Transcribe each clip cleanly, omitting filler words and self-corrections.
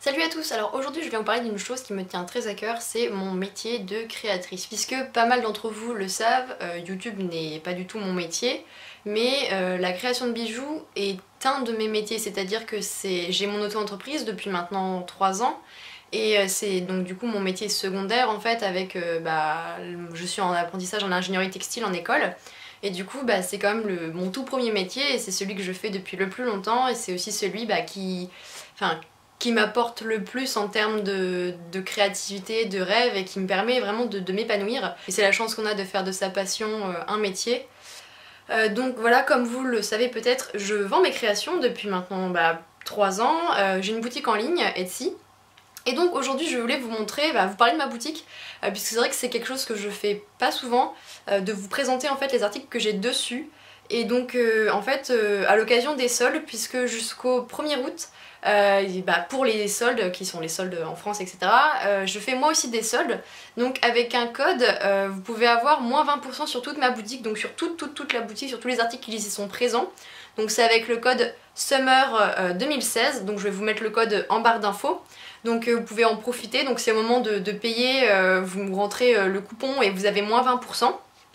Salut à tous, alors aujourd'hui je vais vous parler d'une chose qui me tient très à cœur, c'est mon métier de créatrice. Puisque pas mal d'entre vous le savent, YouTube n'est pas du tout mon métier, mais la création de bijoux est un de mes métiers, c'est-à-dire que j'ai mon auto-entreprise depuis maintenant 3 ans, et c'est donc du coup mon métier secondaire en fait avec, je suis en apprentissage en ingénierie textile en école. Et du coup c'est quand même mon tout premier métier et c'est celui que je fais depuis le plus longtemps et c'est aussi celui qui m'apporte le plus en termes de créativité, de rêve et qui me permet vraiment de m'épanouir. Et c'est la chance qu'on a de faire de sa passion un métier. Donc voilà, comme vous le savez peut-être, je vends mes créations depuis maintenant 3 ans. J'ai une boutique en ligne, Etsy. Et donc aujourd'hui je voulais vous montrer, vous parler de ma boutique, puisque c'est vrai que c'est quelque chose que je fais pas souvent, de vous présenter en fait les articles que j'ai dessus. Et donc à l'occasion des soldes, puisque jusqu'au 1er août, pour les soldes, qui sont les soldes en France, etc., je fais moi aussi des soldes. Donc avec un code, vous pouvez avoir moins 20% sur toute ma boutique, donc sur toute la boutique, sur tous les articles qui y sont présents. Donc c'est avec le code SUMMER 2016, donc je vais vous mettre le code en barre d'infos. Donc vous pouvez en profiter, donc c'est au moment de payer, vous rentrez le coupon et vous avez moins 20%.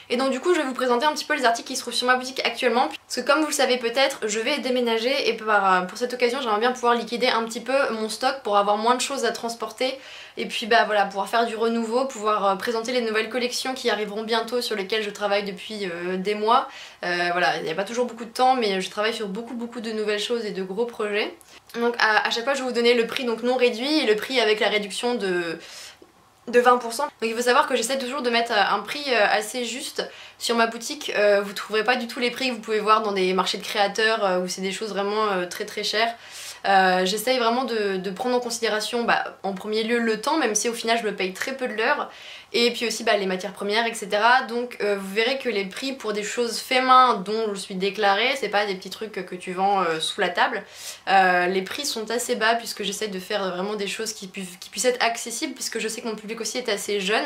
Et donc du coup je vais vous présenter un petit peu les articles qui se trouvent sur ma boutique actuellement, parce que comme vous le savez peut-être, je vais déménager et pour cette occasion j'aimerais bien pouvoir liquider un petit peu mon stock pour avoir moins de choses à transporter et puis voilà, pouvoir faire du renouveau, pouvoir présenter les nouvelles collections qui arriveront bientôt, sur lesquelles je travaille depuis des mois. Voilà, il n'y a pas toujours beaucoup de temps mais je travaille sur beaucoup de nouvelles choses et de gros projets. Donc à chaque fois je vais vous donner le prix donc non réduit et le prix avec la réduction de 20%. Donc il faut savoir que j'essaie toujours de mettre un prix assez juste sur ma boutique. Vous trouverez pas du tout les prix que vous pouvez voir dans des marchés de créateurs où c'est des choses vraiment très chères. J'essaye vraiment de prendre en considération en premier lieu le temps, même si au final je me paye très peu de l'heure, et puis aussi les matières premières, etc. Donc vous verrez que les prix pour des choses fait main dont je suis déclarée, c'est pas des petits trucs que tu vends sous la table. Les prix sont assez bas puisque j'essaie de faire vraiment des choses qui puissent être accessibles, puisque je sais que mon public aussi est assez jeune.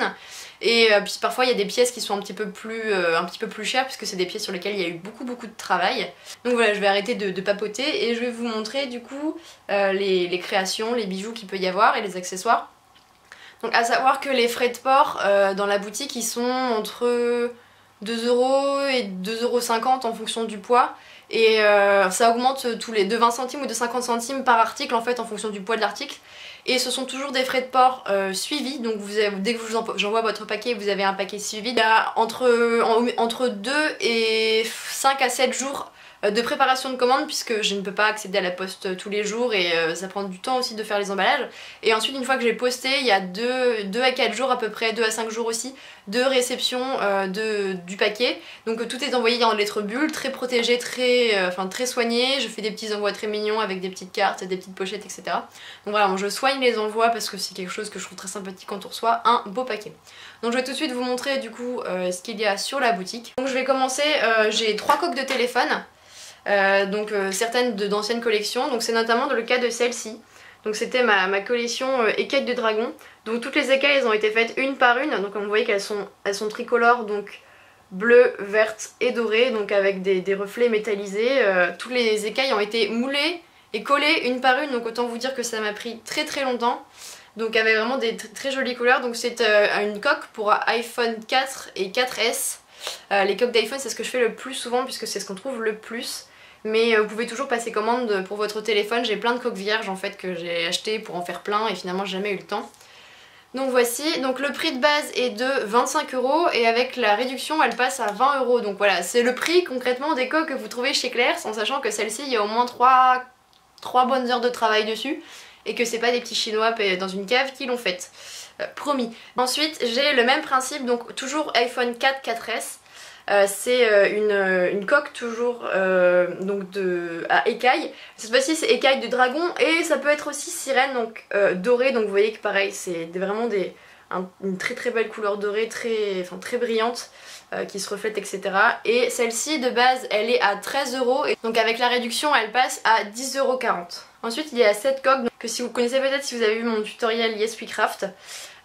Et puis parfois il y a des pièces qui sont un petit peu plus chères puisque c'est des pièces sur lesquelles il y a eu beaucoup de travail. Donc voilà, je vais arrêter de papoter et je vais vous montrer du coup les créations, les bijoux qu'il peut y avoir et les accessoires. Donc à savoir que les frais de port dans la boutique ils sont entre 2€ et 2,50€ en fonction du poids. Et ça augmente de 20 centimes ou de 50 centimes par article en fait en fonction du poids de l'article. Et ce sont toujours des frais de port suivis, donc dès que j'envoie votre paquet, vous avez un paquet suivi. Il y a entre 2 et 5 à 7 jours de préparation de commande, puisque je ne peux pas accéder à la poste tous les jours et ça prend du temps aussi de faire les emballages. Et ensuite une fois que j'ai posté, il y a 2 à 4 jours à peu près, 2 à 5 jours aussi de réception du paquet. Donc tout est envoyé en lettres bulles, très protégé, très soigné. Je fais des petits envois très mignons avec des petites cartes, des petites pochettes, etc. Donc voilà, je soigne les envois parce que c'est quelque chose que je trouve très sympathique quand on reçoit un beau paquet. Donc je vais tout de suite vous montrer du coup ce qu'il y a sur la boutique. Donc je vais commencer, j'ai 3 coques de téléphone. Certaines d'anciennes collections, donc c'est notamment le cas de celle-ci. Donc c'était ma collection écailles de dragon. Donc toutes les écailles elles ont été faites une par une, donc comme vous voyez qu'elles sont tricolores, donc bleues, vertes et dorées, donc avec des reflets métallisés. Toutes les écailles ont été moulées et collées une par une, donc autant vous dire que ça m'a pris très longtemps. Donc avec vraiment des très jolies couleurs, donc c'est une coque pour iPhone 4 et 4S. Les coques d'iPhone c'est ce que je fais le plus souvent puisque c'est ce qu'on trouve le plus. Mais vous pouvez toujours passer commande pour votre téléphone, j'ai plein de coques vierges en fait que j'ai acheté pour en faire plein et finalement j'ai jamais eu le temps. Donc voici, donc le prix de base est de 25€ et avec la réduction elle passe à 20€. Donc voilà, c'est le prix concrètement des coques que vous trouvez chez Claire's, en sachant que celle-ci il y a au moins 3 bonnes heures de travail dessus et que c'est pas des petits chinois dans une cave qui l'ont faite. Promis. Ensuite j'ai le même principe, donc toujours iPhone 4 4S. C'est une coque toujours à écailles. Cette fois-ci c'est écailles de dragon et ça peut être aussi sirène, donc dorée. Donc vous voyez que pareil c'est vraiment une très belle couleur dorée, très brillante qui se reflète, etc. Et celle-ci de base elle est à 13€, et donc avec la réduction elle passe à 10,40€. Ensuite il y a cette coque que si vous connaissez peut-être si vous avez vu mon tutoriel Yes We Craft.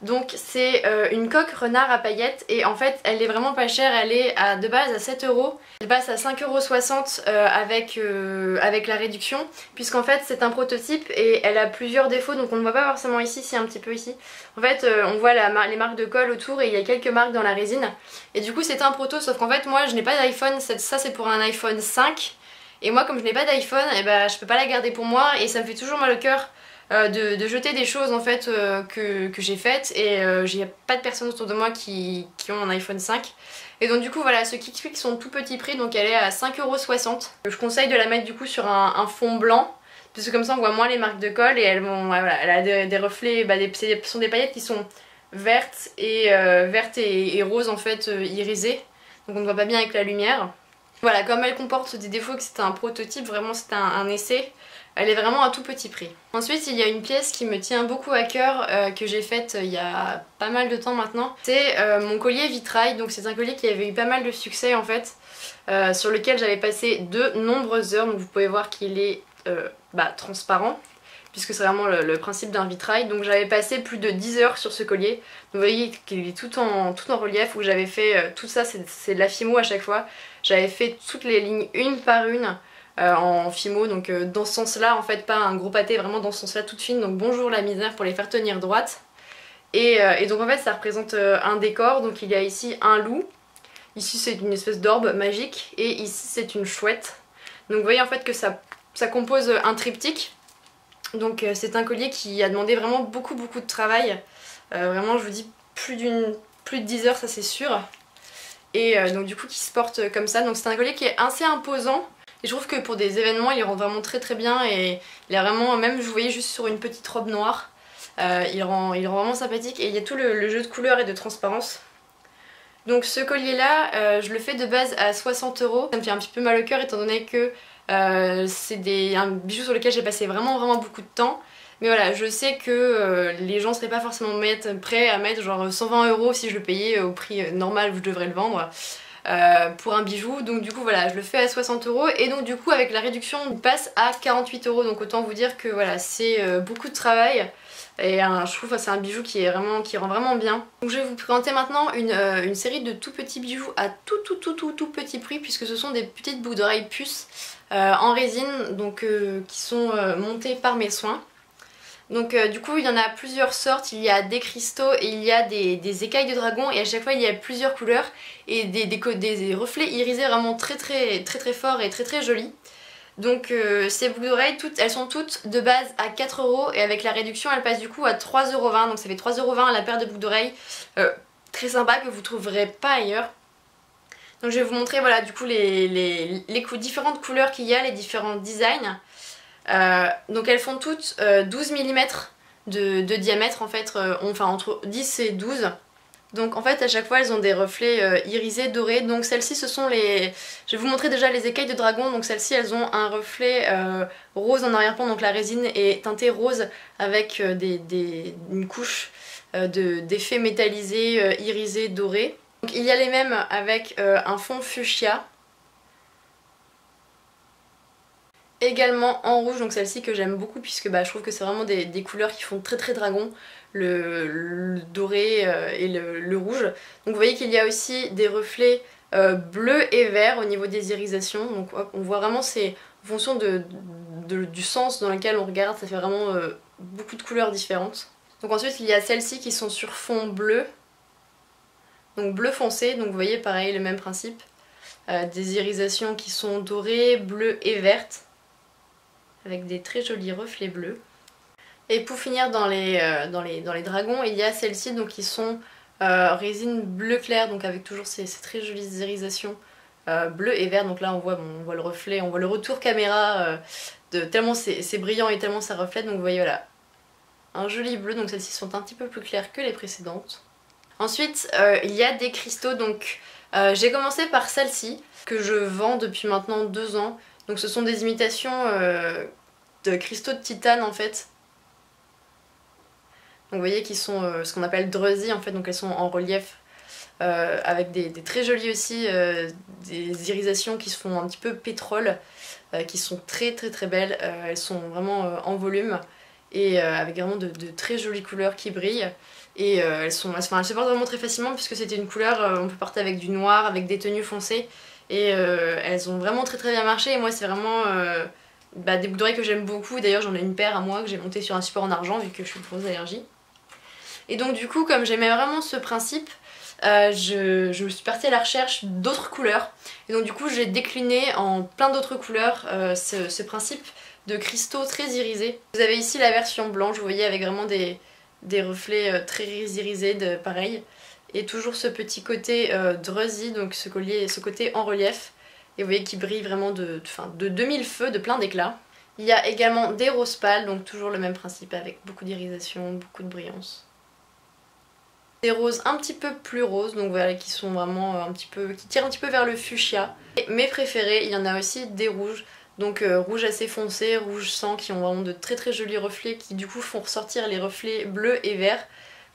Donc c'est une coque renard à paillettes et en fait elle est vraiment pas chère, elle est de base à 7 euros. Elle passe à 5,60 € avec la réduction puisqu'en fait c'est un prototype et elle a plusieurs défauts donc on ne voit pas forcément ici, c'est un petit peu ici. En fait on voit les marques de colle autour et il y a quelques marques dans la résine et du coup c'est un proto sauf qu'en fait moi je n'ai pas d'iPhone, ça c'est pour un iPhone 5 et moi comme je n'ai pas d'iPhone et ben, je peux pas la garder pour moi et ça me fait toujours mal au cœur. De jeter des choses en fait que j'ai faites et j'ai pas de personnes autour de moi qui ont un iPhone 5 et donc du coup voilà, ce Kickflix sont tout petit prix donc elle est à 5,60 €. Je conseille de la mettre du coup sur un fond blanc parce que comme ça on voit moins les marques de colle et elles vont, voilà, elle a des reflets, ce sont des paillettes qui sont vertes et roses en fait irisées donc on ne voit pas bien avec la lumière. Voilà, comme elle comporte des défauts que c'était un prototype, vraiment c'était un essai, elle est vraiment à tout petit prix. Ensuite il y a une pièce qui me tient beaucoup à cœur que j'ai faite il y a pas mal de temps maintenant. C'est mon collier vitrail, donc c'est un collier qui avait eu pas mal de succès en fait, sur lequel j'avais passé de nombreuses heures, donc vous pouvez voir qu'il est transparent puisque c'est vraiment le principe d'un vitrail. Donc j'avais passé plus de 10 heures sur ce collier. Donc vous voyez qu'il est tout en relief où j'avais fait tout ça, c'est de la fimo à chaque fois. J'avais fait toutes les lignes une par une en fimo, donc dans ce sens là en fait, pas un gros pâté, vraiment dans ce sens là toute fine, donc bonjour la misère pour les faire tenir droite. Et donc en fait ça représente un décor, donc il y a ici un loup, ici c'est une espèce d'orbe magique et ici c'est une chouette. Donc vous voyez en fait que ça compose un triptyque. Donc c'est un collier qui a demandé vraiment beaucoup de travail, vraiment je vous dis plus de 10 heures ça c'est sûr. Et donc du coup qui se porte comme ça, donc c'est un collier qui est assez imposant. Et je trouve que pour des événements il rend vraiment très bien et il est vraiment, même je vous voyais juste sur une petite robe noire, il rend vraiment sympathique et il y a tout le jeu de couleurs et de transparence. Donc ce collier là je le fais de base à 60 €, ça me fait un petit peu mal au cœur étant donné que c'est un bijou sur lequel j'ai passé vraiment beaucoup de temps. Mais voilà, je sais que les gens seraient pas forcément prêts à mettre genre 120 € si je le payais au prix normal où je devrais le vendre. Pour un bijou, donc du coup voilà je le fais à 60 € et donc du coup avec la réduction il passe à 48 €, donc autant vous dire que voilà c'est beaucoup de travail et je trouve que c'est un bijou qui rend vraiment bien. Donc je vais vous présenter maintenant une série de tout petits bijoux à tout petit prix puisque ce sont des petites boucles d'oreilles puces en résine donc qui sont montées par mes soins. Donc du coup il y en a plusieurs sortes, il y a des cristaux et il y a des écailles de dragon et à chaque fois il y a plusieurs couleurs et des reflets irisés vraiment très forts et très jolis. Donc ces boucles d'oreilles elles sont toutes de base à 4 € et avec la réduction elles passent du coup à 3,20 €, donc ça fait 3,20 € la paire de boucles d'oreilles, très sympa que vous trouverez pas ailleurs. Donc je vais vous montrer voilà du coup les différentes couleurs qu'il y a, les différents designs. Donc elles font toutes 12 mm de diamètre en fait, enfin entre 10 et 12. Donc en fait à chaque fois elles ont des reflets irisés, dorés. Donc celles-ci ce sont les... Je vais vous montrer déjà les écailles de dragon. Donc celles-ci elles ont un reflet rose en arrière-plan. Donc la résine est teintée rose avec une couche d'effets métallisés, irisés, dorés. Donc il y a les mêmes avec un fond fuchsia. Également en rouge, donc celle-ci que j'aime beaucoup puisque je trouve que c'est vraiment des couleurs qui font très dragon, le doré et le rouge. Donc vous voyez qu'il y a aussi des reflets bleus et verts au niveau des irisations, donc hop, on voit vraiment c'est en fonction du sens dans lequel on regarde, ça fait vraiment beaucoup de couleurs différentes. Donc ensuite il y a celles-ci qui sont sur fond bleu, donc bleu foncé, donc vous voyez pareil le même principe, des irisations qui sont dorées, bleues et vertes, avec des très jolis reflets bleus. Et pour finir dans les dragons, il y a celles-ci donc qui sont résine bleu clair, donc avec toujours ces très jolies irisations bleu et vert. Donc là on voit le reflet, on voit le retour caméra tellement c'est brillant et tellement ça reflète. Donc vous voyez voilà, un joli bleu, donc celles-ci sont un petit peu plus claires que les précédentes. Ensuite il y a des cristaux, donc j'ai commencé par celle-ci que je vends depuis maintenant 2 ans. Donc ce sont des imitations de cristaux de titane en fait. Donc vous voyez qu'ils sont ce qu'on appelle druzy en fait, donc elles sont en relief avec des très jolies aussi, des irisations qui se font un petit peu pétrole, qui sont très belles, elles sont vraiment en volume et avec vraiment de très jolies couleurs qui brillent. Et elles se portent vraiment très facilement puisque c'était une couleur, on peut porter avec du noir, avec des tenues foncées. Et elles ont vraiment très bien marché et moi c'est vraiment des boucles d'oreilles que j'aime beaucoup. D'ailleurs j'en ai une paire à moi que j'ai montée sur un support en argent vu que je suis une grosse allergie. Et donc du coup comme j'aimais vraiment ce principe, je me suis partie à la recherche d'autres couleurs. Et donc du coup j'ai décliné en plein d'autres couleurs ce principe de cristaux très irisés. Vous avez ici la version blanche, vous voyez, avec vraiment des reflets très irisés, pareil. Et toujours ce petit côté drusy, donc ce côté en relief. Et vous voyez qui brille vraiment de 2000 feux, de plein d'éclats. Il y a également des roses pâles, donc toujours le même principe avec beaucoup d'irisation, beaucoup de brillance. Des roses un petit peu plus roses, donc voilà, qui sont vraiment qui tirent un petit peu vers le fuchsia. Et mes préférés, il y en a aussi des rouges. Donc rouge assez foncé, rouge sang, qui ont vraiment de très jolis reflets qui du coup font ressortir les reflets bleus et verts.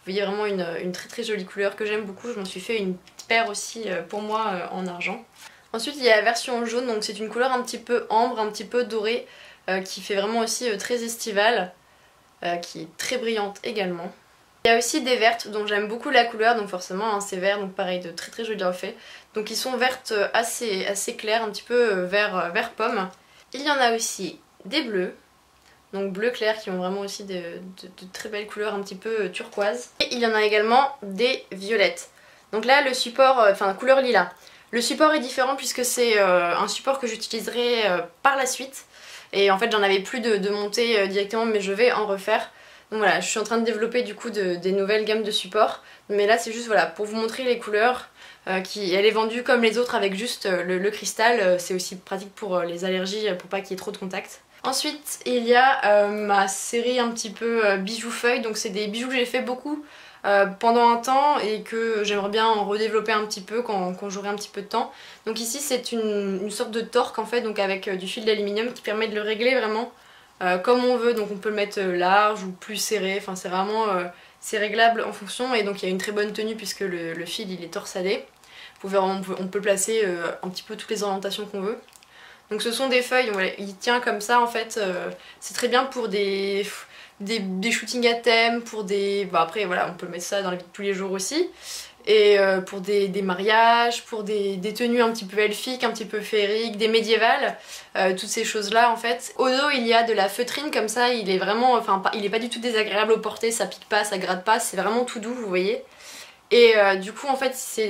Vous voyez vraiment une très jolie couleur que j'aime beaucoup. Je m'en suis fait une paire aussi pour moi en argent. Ensuite il y a la version jaune, donc c'est une couleur un petit peu ambre, un petit peu dorée, qui fait vraiment aussi très estivale, qui est très brillante également. Il y a aussi des vertes dont j'aime beaucoup la couleur, donc forcément hein, c'est vert, donc pareil de très jolis reflets. Donc ils sont vertes assez claires, un petit peu vert pomme. Il y en a aussi des bleus, donc bleu clair, qui ont vraiment aussi de très belles couleurs un petit peu turquoise. Et il y en a également des violettes. Donc là le support, couleur lilas. Le support est différent puisque c'est un support que j'utiliserai par la suite. Et en fait j'en avais plus de montée directement, mais je vais en refaire. Donc voilà, je suis en train de développer du coup des nouvelles gammes de supports. Mais là c'est juste voilà, pour vous montrer les couleurs. Elle est vendue comme les autres avec juste le cristal. C'est aussi pratique pour les allergies, pour pas qu'il y ait trop de contact. Ensuite il y a ma série un petit peu bijoux feuilles. Donc c'est des bijoux que j'ai fait beaucoup pendant un temps et que j'aimerais bien en redévelopper un petit peu quand j'aurai un petit peu de temps. Donc ici c'est une sorte de torque en fait, donc avec du fil d'aluminium qui permet de le régler vraiment comme on veut. Donc on peut le mettre large ou plus serré, enfin c'est vraiment c'est réglable en fonction. Et donc il y a une très bonne tenue puisque le fil il est torsadé. On peut le placer un petit peu toutes les orientations qu'on veut. Donc ce sont des feuilles, donc voilà, il tient comme ça en fait, c'est très bien pour des shootings à thème, pour des... Bon après voilà, on peut mettre ça dans la vie de tous les jours aussi. Et pour des mariages, pour des tenues un petit peu elfiques, un petit peu féeriques, des médiévales, toutes ces choses là en fait. Au dos il y a de la feutrine comme ça, il est vraiment, il est pas du tout désagréable au porter, ça pique pas, ça gratte pas, c'est vraiment tout doux vous voyez. Et du coup en fait c'est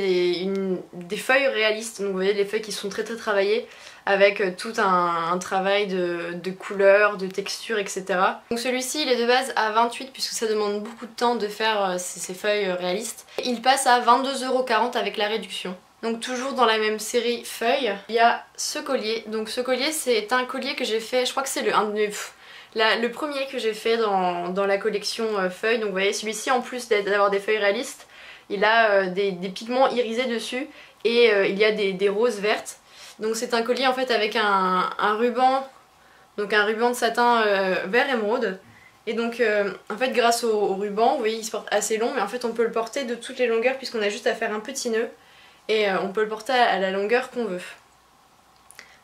des feuilles réalistes, donc vous voyez les feuilles qui sont très travaillées avec tout un travail de couleurs, de texture etc. Donc celui-ci il est de base à 28 puisque ça demande beaucoup de temps de faire ces feuilles réalistes. Il passe à 22,40 € avec la réduction. Donc toujours dans la même série feuilles, il y a ce collier. Donc ce collier c'est un collier que j'ai fait, je crois que c'est le premier que j'ai fait dans la collection feuilles. Donc vous voyez celui-ci en plus d'avoir des feuilles réalistes, il a des pigments irisés dessus et il y a des roses vertes. Donc c'est un collier en fait avec un ruban, donc un ruban de satin vert émeraude. Et donc en fait grâce au ruban, vous voyez il se porte assez long, mais en fait on peut le porter de toutes les longueurs puisqu'on a juste à faire un petit nœud. Et on peut le porter à la longueur qu'on veut.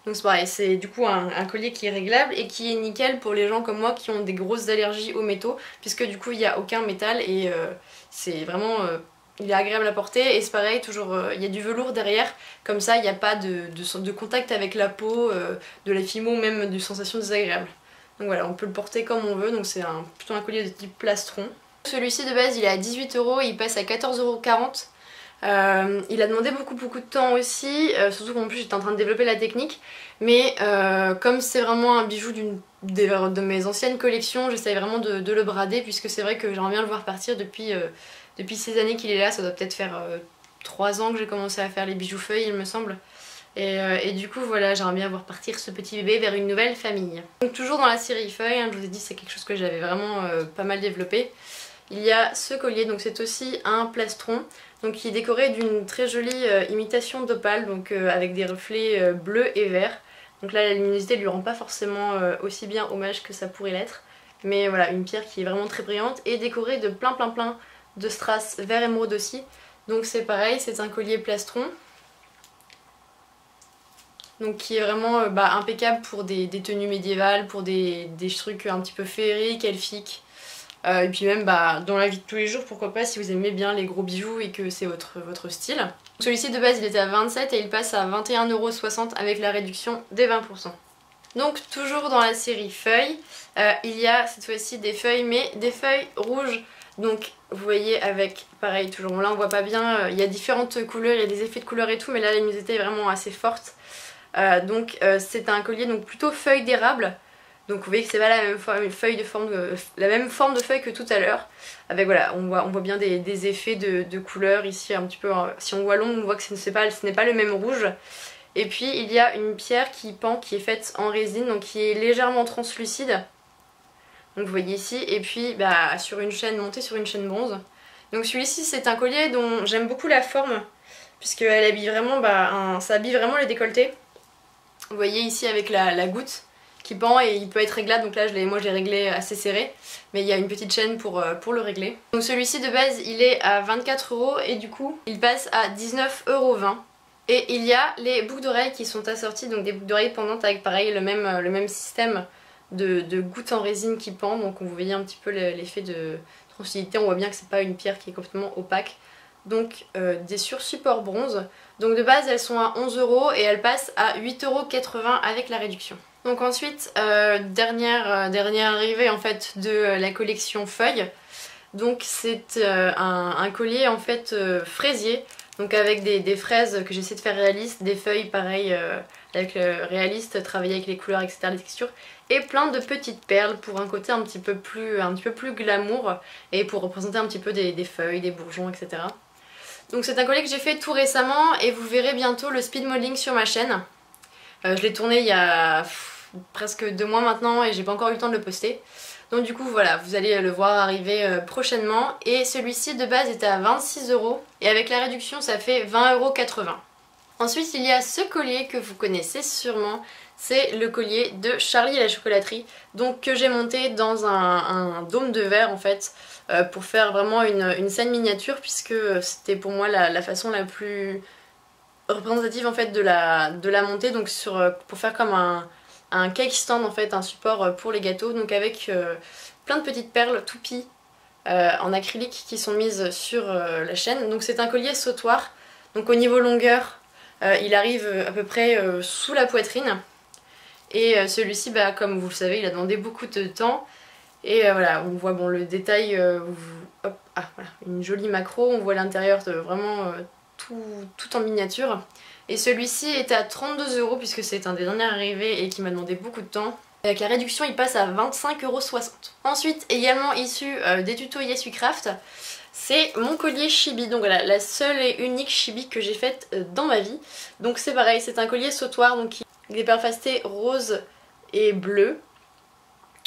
Donc c'est pareil, c'est du coup un collier qui est réglable et qui est nickel pour les gens comme moi qui ont des grosses allergies aux métaux, puisque du coup il n'y a aucun métal et c'est vraiment... il est agréable à porter et c'est pareil, toujours il y a du velours derrière, comme ça il n'y a pas de contact avec la peau, de la fimo, même de sensations désagréables. Donc voilà, on peut le porter comme on veut, donc c'est plutôt un collier de type plastron. Celui-ci de base il est à 18 €, il passe à 14,40 €. Il a demandé beaucoup de temps aussi, surtout qu'en plus j'étais en train de développer la technique, mais comme c'est vraiment un bijou de mes anciennes collections, j'essaye vraiment de le brader puisque c'est vrai que j'aimerais bien le voir partir depuis ces années qu'il est là. Ça doit peut-être faire 3 ans que j'ai commencé à faire les bijoux feuilles il me semble. Et du coup voilà, j'aimerais bien voir partir ce petit bébé vers une nouvelle famille. Donc toujours dans la série feuilles, hein, je vous ai dit c'est quelque chose que j'avais vraiment pas mal développé. Il y a ce collier, donc c'est aussi un plastron, donc qui est décoré d'une très jolie imitation d'opale, donc avec des reflets bleus et verts. Donc là la luminosité lui rend pas forcément aussi bien hommage que ça pourrait l'être, mais voilà, une pierre qui est vraiment très brillante et décorée de plein de strass vert émeraude aussi. Donc c'est pareil, c'est un collier plastron. Donc qui est vraiment impeccable pour des tenues médiévales, pour des trucs un petit peu féeriques, elfiques. Et puis même dans la vie de tous les jours, pourquoi pas, si vous aimez bien les gros bijoux et que c'est votre style. Celui-ci de base il était à 27 et il passe à 21,60 € avec la réduction des 20%. Donc toujours dans la série feuilles, il y a cette fois-ci des feuilles, mais des feuilles rouges. Donc vous voyez avec, pareil, toujours là on voit pas bien, il y a différentes couleurs, il y a des effets de couleurs et tout, mais là la luminosité est vraiment assez forte. C'est un collier donc plutôt feuille d'érable. Donc vous voyez que c'est pas la même forme de feuille que tout à l'heure. Avec voilà, on voit bien des effets de couleurs ici un petit peu. Si on voit l'ombre, on voit que ce n'est pas le même rouge. Et puis il y a une pierre qui pend, qui est faite en résine, donc qui est légèrement translucide. Donc vous voyez ici, et puis sur une chaîne, montée sur une chaîne bronze. Donc celui-ci c'est un collier dont j'aime beaucoup la forme, puisqu'elle habille vraiment, ça habille vraiment les décolletés. Vous voyez ici avec la goutte qui pend et il peut être réglable, donc là moi je l'ai réglé assez serré, mais il y a une petite chaîne pour le régler. Donc celui-ci de base il est à 24 € et du coup il passe à 19,20 €. Et il y a les boucles d'oreilles qui sont assorties, donc des boucles d'oreilles pendantes avec pareil le même système de gouttes en résine qui pend, donc vous voyez un petit peu l'effet de translucidité, on voit bien que c'est pas une pierre qui est complètement opaque. Donc des sur support bronze. Donc de base elles sont à 11 € et elles passent à 8,80 € avec la réduction. Donc ensuite, dernière arrivée en fait de la collection feuilles. Donc c'est un collier en fait fraisier, donc avec des fraises que j'essaie de faire réalistes, des feuilles pareil avec le réaliste, travailler avec les couleurs, etc., les textures, et plein de petites perles pour un côté un petit peu plus glamour et pour représenter un petit peu des feuilles, des bourgeons, etc. Donc c'est un collier que j'ai fait tout récemment et vous verrez bientôt le speed modeling sur ma chaîne. Je l'ai tourné il y a presque 2 mois maintenant et j'ai pas encore eu le temps de le poster. Donc du coup voilà, vous allez le voir arriver prochainement. Et celui-ci de base était à 26 € et avec la réduction ça fait 20,80 €. Ensuite il y a ce collier que vous connaissez sûrement, c'est le collier de Charlie et la chocolaterie, donc que j'ai monté dans un dôme de verre en fait, pour faire vraiment une scène miniature, puisque c'était pour moi la façon la plus représentative en fait de la montée, donc pour faire comme un cake stand en fait, un support pour les gâteaux, donc avec plein de petites perles toupies en acrylique qui sont mises sur la chaîne. Donc c'est un collier sautoir, donc au niveau longueur il arrive à peu près sous la poitrine. Et celui-ci, comme vous le savez, il a demandé beaucoup de temps. Et voilà, on voit le détail, voilà, une jolie macro, on voit l'intérieur vraiment tout en miniature. Et celui-ci est à 32 € puisque c'est un des derniers arrivés et qui m'a demandé beaucoup de temps. Avec la réduction, il passe à 25,60 €. Ensuite, également issu des tutos Yassucraft, c'est mon collier chibi, donc voilà, la seule et unique chibi que j'ai faite dans ma vie. Donc c'est pareil, c'est un collier sautoir, donc avec des perles fastées roses et bleues.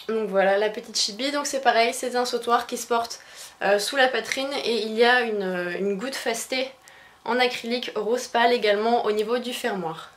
Donc voilà la petite chibi, donc c'est pareil, c'est un sautoir qui se porte sous la poitrine et il y a une goutte fastée en acrylique rose pâle également au niveau du fermoir.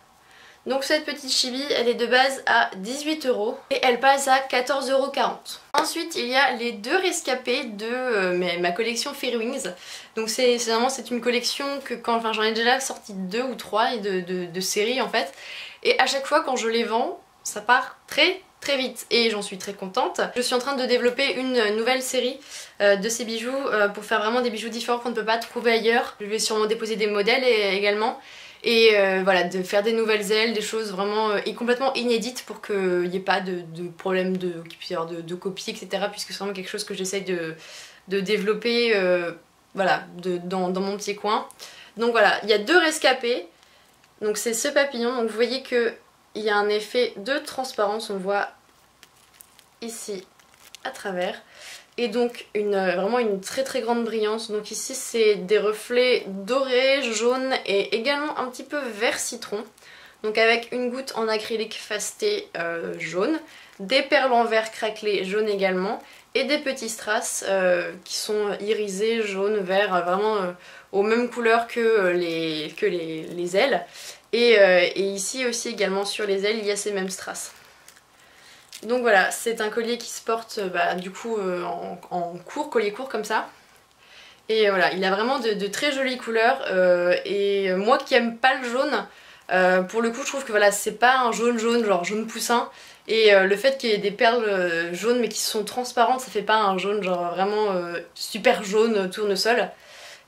Donc cette petite chibi, elle est de base à 18 € et elle passe à 14,40 €. Ensuite il y a les 2 rescapés de ma collection Fairy Wings. Donc c'est une collection que j'en ai déjà sorti 2 ou 3 de séries en fait. Et à chaque fois quand je les vends, ça part très vite et j'en suis très contente. Je suis en train de développer une nouvelle série de ces bijoux pour faire vraiment des bijoux différents qu'on ne peut pas trouver ailleurs. Je vais sûrement déposer des modèles également. Et voilà, de faire des nouvelles ailes, des choses vraiment complètement inédites pour qu'il n'y ait pas de problème qu'il puisse y avoir de copies, etc. Puisque c'est vraiment quelque chose que j'essaye de développer voilà, dans mon petit coin. Donc voilà, il y a 2 rescapés. Donc c'est ce papillon, donc vous voyez qu'il y a un effet de transparence, on voit ici à travers. Et donc vraiment une très grande brillance. Donc ici c'est des reflets dorés, jaunes et également un petit peu vert citron. Donc avec une goutte en acrylique fasté jaune, des perles en verre craquelé jaune également, et des petits strass qui sont irisés, jaune, vert, vraiment aux mêmes couleurs que les ailes. Et ici aussi également sur les ailes il y a ces mêmes strass. Donc voilà, c'est un collier qui se porte du coup en court, collier court comme ça. Et voilà, il a vraiment de très jolies couleurs et moi qui aime pas le jaune, pour le coup je trouve que voilà, c'est pas un jaune jaune, genre jaune poussin. Et le fait qu'il y ait des perles jaunes mais qui sont transparentes, ça fait pas un jaune genre vraiment super jaune tournesol.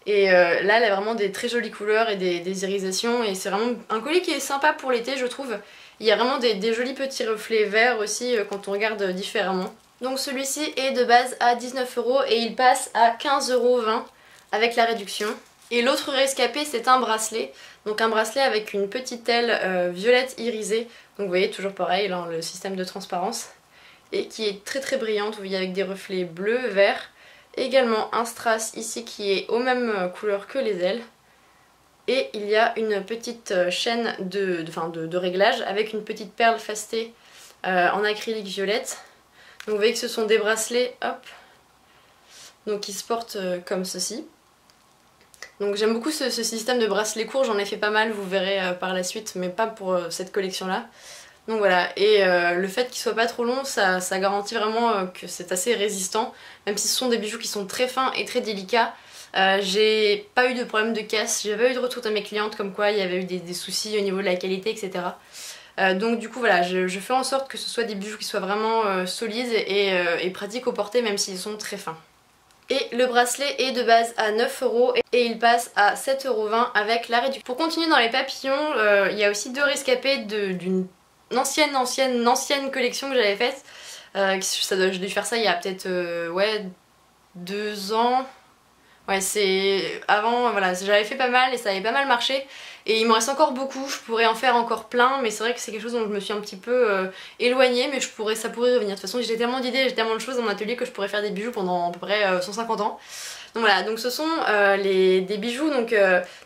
Et là elle a vraiment des très jolies couleurs et des irisations et c'est vraiment un collier qui est sympa pour l'été je trouve. Il y a vraiment des jolis petits reflets verts aussi quand on regarde différemment. Donc celui-ci est de base à 19 € et il passe à 15,20 € avec la réduction. Et l'autre rescapé c'est un bracelet. Donc un bracelet avec une petite aile violette irisée. Donc vous voyez toujours pareil là, le système de transparence. Et qui est très très brillante, vous voyez avec des reflets bleus, verts. Également un strass ici qui est aux mêmes couleurs que les ailes. Et il y a une petite chaîne de réglage avec une petite perle fastée en acrylique violette. Donc vous voyez que ce sont des bracelets, hop, donc qui se portent comme ceci. Donc j'aime beaucoup ce système de bracelets courts, j'en ai fait pas mal, vous verrez par la suite, mais pas pour cette collection là. Donc voilà, et le fait qu'il soit pas trop long, ça garantit vraiment que c'est assez résistant, même si ce sont des bijoux qui sont très fins et très délicats. J'ai pas eu de problème de casse, j'ai pas eu de retour de mes clientes comme quoi il y avait eu des soucis au niveau de la qualité, etc. Donc du coup voilà, je fais en sorte que ce soit des bijoux qui soient vraiment solides et pratiques au porter même s'ils sont très fins. Et le bracelet est de base à 9 € et il passe à 7,20 € avec la réduction. Pour continuer dans les papillons, il y a aussi deux rescapés d'une ancienne collection que j'avais faite. Je dû faire ça il y a peut-être ouais, 2 ans. Ouais, c'est avant, voilà, j'avais fait pas mal et ça avait pas mal marché. Et il me reste encore beaucoup, je pourrais en faire encore plein, mais c'est vrai que c'est quelque chose dont je me suis un petit peu éloignée, mais ça pourrait revenir. De toute façon, j'ai tellement d'idées, j'ai tellement de choses dans mon atelier que je pourrais faire des bijoux pendant à peu près 150 ans. Donc voilà, donc ce sont des bijoux, donc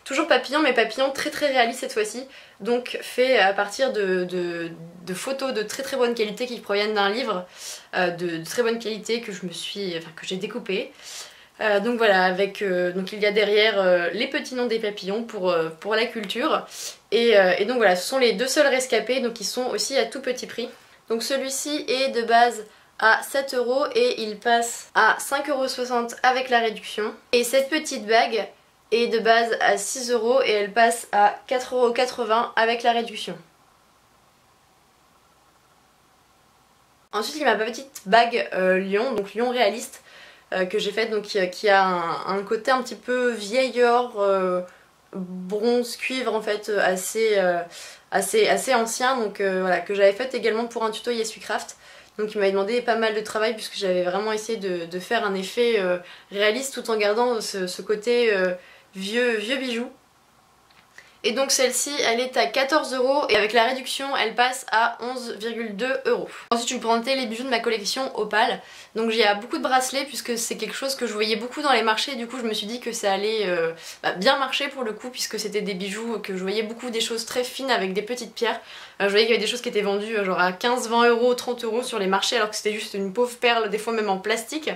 toujours papillons, mais papillons très très réalistes cette fois-ci. Donc fait à partir de photos de très très bonne qualité qui proviennent d'un livre de très bonne qualité que j'ai découpé. Donc voilà, donc il y a derrière les petits noms des papillons pour la culture. Et donc voilà, ce sont les deux seuls rescapés, donc ils sont aussi à tout petit prix. Donc celui-ci est de base à 7 € et il passe à 5,60 € avec la réduction. Et cette petite bague est de base à 6 € et elle passe à 4,80 € avec la réduction. Ensuite il y a ma petite bague lion, donc lion réaliste. Que j'ai faite, donc qui a un côté un petit peu vieil or, bronze, cuivre en fait, assez ancien, donc voilà, que j'avais faite également pour un tuto Yeswicraft. Donc il m'avait demandé pas mal de travail puisque j'avais vraiment essayé de faire un effet réaliste tout en gardant ce côté vieux bijou. Et donc celle-ci elle est à 14 € et avec la réduction elle passe à 11,2 €. Ensuite je vais vous présenter les bijoux de ma collection Opale. Donc j'ai beaucoup de bracelets puisque c'est quelque chose que je voyais beaucoup dans les marchés, du coup je me suis dit que ça allait bien marcher pour le coup puisque c'était des bijoux que je voyais beaucoup, des choses très fines avec des petites pierres. Je voyais qu'il y avait des choses qui étaient vendues genre à 15, 20 €, 30 € sur les marchés alors que c'était juste une pauvre perle, des fois même en plastique.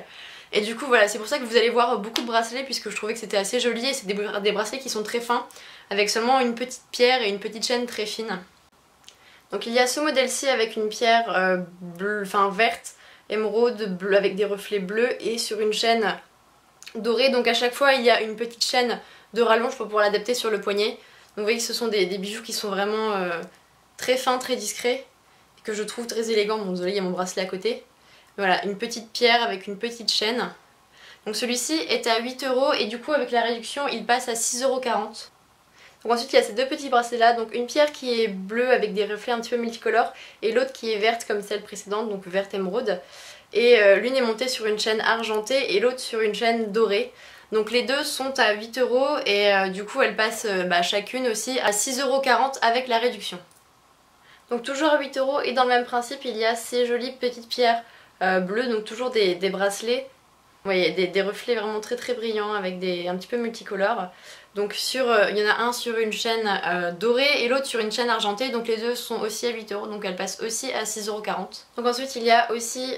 Et du coup voilà, c'est pour ça que vous allez voir beaucoup de bracelets puisque je trouvais que c'était assez joli et c'est des bracelets qui sont très fins avec seulement une petite pierre et une petite chaîne très fine. Donc il y a ce modèle-ci avec une pierre verte, émeraude, bleu avec des reflets bleus et sur une chaîne dorée. Donc à chaque fois il y a une petite chaîne de rallonge pour pouvoir l'adapter sur le poignet. Donc vous voyez que ce sont des bijoux qui sont vraiment très fins, très discrets et que je trouve très élégants. Bon désolé, il y a mon bracelet à côté. Voilà, une petite pierre avec une petite chaîne. Donc celui-ci est à 8 € et du coup avec la réduction il passe à 6,40 €. Donc ensuite il y a ces deux petits bracelets là, donc une pierre qui est bleue avec des reflets un petit peu multicolores et l'autre qui est verte comme celle précédente, donc verte émeraude. Et l'une est montée sur une chaîne argentée et l'autre sur une chaîne dorée. Donc les deux sont à 8 € et du coup elles passent chacune aussi à 6,40 € avec la réduction. Donc toujours à 8 € et dans le même principe il y a ces jolies petites pierres bleues, donc toujours des bracelets. Vous voyez, des reflets vraiment très très brillants avec un petit peu multicolores. Donc il y en a un sur une chaîne dorée et l'autre sur une chaîne argentée, donc les deux sont aussi à 8 €, donc elles passent aussi à 6,40 €. Donc ensuite il y a aussi,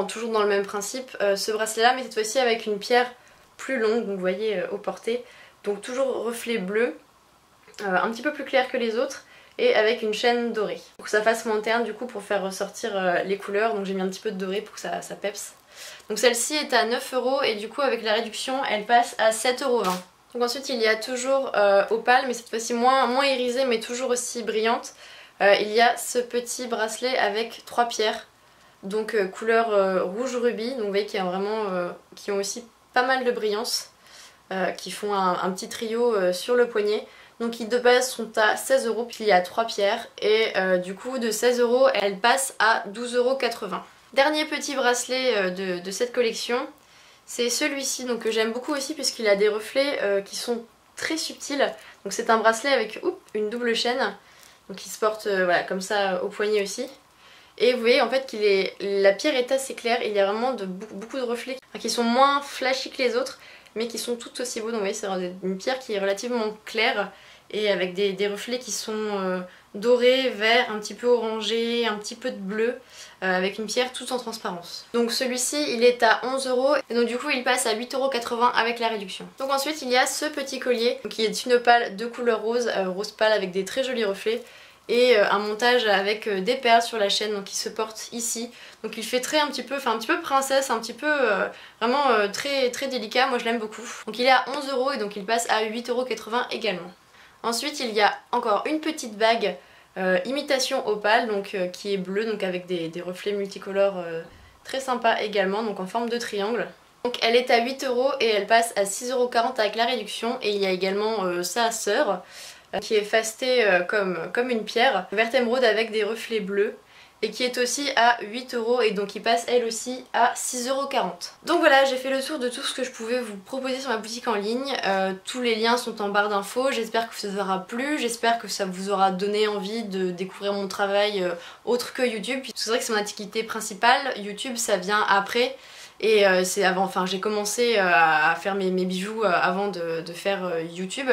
toujours dans le même principe, ce bracelet là, mais cette fois-ci avec une pierre plus longue, donc vous voyez au porté. Donc toujours reflet bleu, un petit peu plus clair que les autres, et avec une chaîne dorée. Pour que ça fasse moins terne du coup pour faire ressortir les couleurs, donc j'ai mis un petit peu de doré pour que ça peps. Donc celle-ci est à 9 € et du coup avec la réduction elle passe à 7,20 €. Donc ensuite il y a toujours Opale, mais cette fois-ci moins irisée mais toujours aussi brillante. Il y a ce petit bracelet avec 3 pierres, donc couleur rouge rubis, donc vous voyez qu'il y a vraiment, qui ont aussi pas mal de brillance, qui font un petit trio sur le poignet. Donc qui de base sont à 16 €, puis il y a 3 pierres et du coup de 16 € elle passe à 12,80 €. Dernier petit bracelet de cette collection, c'est celui-ci, donc que j'aime beaucoup aussi puisqu'il a des reflets qui sont très subtils. Donc c'est un bracelet avec une double chaîne, donc il se porte voilà, comme ça au poignet aussi. Et vous voyez en fait la pierre est assez claire, il y a vraiment beaucoup de reflets qui sont moins flashy que les autres, mais qui sont tout aussi beaux. Donc vous voyez c'est une pierre qui est relativement claire et avec des reflets qui sont dorés, verts, un petit peu orangés, un petit peu de bleu, avec une pierre toute en transparence. Donc celui-ci il est à 11 € et donc du coup il passe à 8,80 € avec la réduction. Donc ensuite il y a ce petit collier qui est une opale de couleur rose, rose pâle avec des très jolis reflets. Et un montage avec des perles sur la chaîne, donc il se porte ici. Donc il fait un petit peu princesse, un petit peu vraiment très délicat, moi je l'aime beaucoup. Donc il est à 11 € et donc il passe à 8,80 € également. Ensuite il y a encore une petite bague imitation opale, donc qui est bleue, donc avec des reflets multicolores très sympas également, donc en forme de triangle. Donc elle est à 8 € et elle passe à 6,40 € avec la réduction. Et il y a également sa sœur, qui est fastée comme une pierre, vert émeraude avec des reflets bleus, et qui est aussi à 8 € et donc qui passe elle aussi à 6,40 €. Donc voilà, j'ai fait le tour de tout ce que je pouvais vous proposer sur ma boutique en ligne. Tous les liens sont en barre d'infos, j'espère que ça vous aura plu, j'espère que ça vous aura donné envie de découvrir mon travail autre que YouTube. C'est vrai que c'est mon activité principale, YouTube ça vient après. Et c'est avant, enfin j'ai commencé à faire mes bijoux avant de faire YouTube.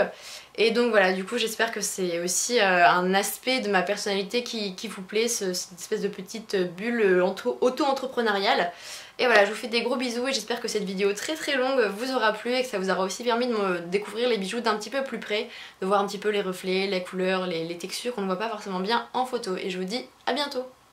Et donc voilà, du coup j'espère que c'est aussi un aspect de ma personnalité qui vous plaît, cette espèce de petite bulle auto-entrepreneuriale. Et voilà, je vous fais des gros bisous et j'espère que cette vidéo très longue vous aura plu et que ça vous aura aussi permis de me découvrir les bijoux d'un petit peu plus près, de voir un petit peu les reflets, les couleurs, les textures qu'on ne voit pas forcément bien en photo. Et je vous dis à bientôt!